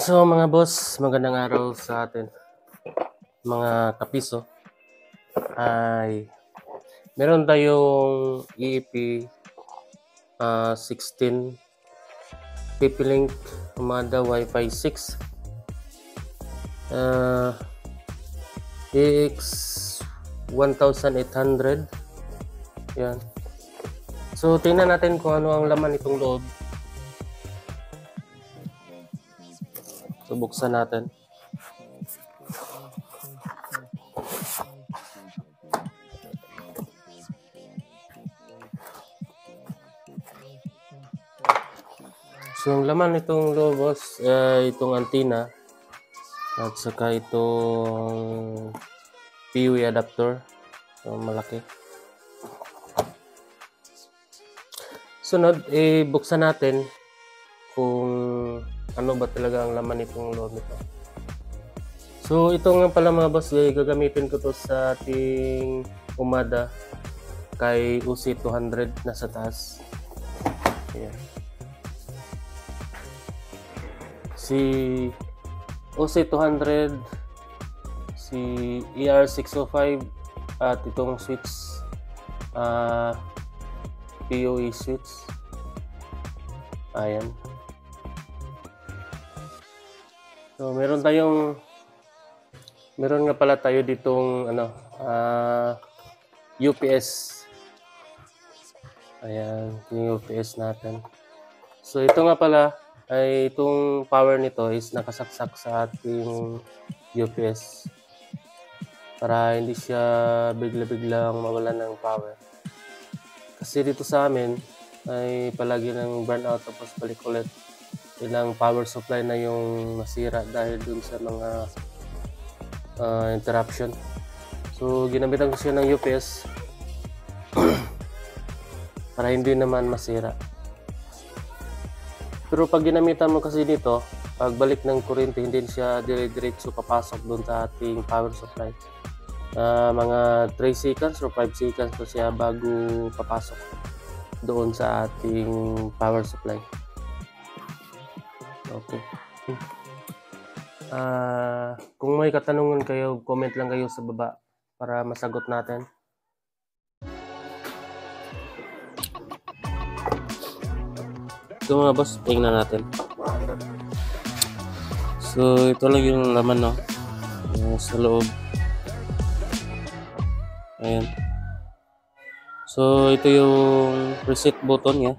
So mga boss, magandang araw sa atin. Mga kapiso, ay meron tayong EEP 16 TP-Link Umada Wi-Fi 6 EX 1800. Yan. So tingnan natin kung ano ang laman itong loob. So buksan natin. So ang laman nitong loob, boss, itong antenna at saka itong PUE adapter. So malaki. Sunod, buksan natin kung ano ba talaga ang laman nitong loob nito. So ito nga pala mga boss, gagamitin ko to sa ating Umada kay UC200 na sa taas. Ayan. Si UC200, si ER605 at itong switch, PoE switch. Ayan. So meron nga pala tayo ditong UPS. Ayan, yung UPS natin. So ito nga pala ay itong power nito is nakasaksak sa ating UPS para hindi siya bigla-biglang mawalan ng power. Kasi dito sa amin ay palagi ng burnout tapos balik ulit. Ilang power supply na yung nasira dahil dun sa mga interruption. So ginamitan ko siya ng UPS para hindi naman masira. Pero pag ginamitan mo kasi dito, pagbalik ng kuryente, hindi siya dire-diretso papasok doon sa ating power supply. Mga 3 seconds or 5 seconds po siya bago papasok doon sa ating power supply. Okay. Kung may katanungan kayo, comment lang kayo sa baba para masagot natin. Ito mga boss, tingnan natin. So ito lang yung laman, no, sa loob. Ayan. So ito yung reset button niya.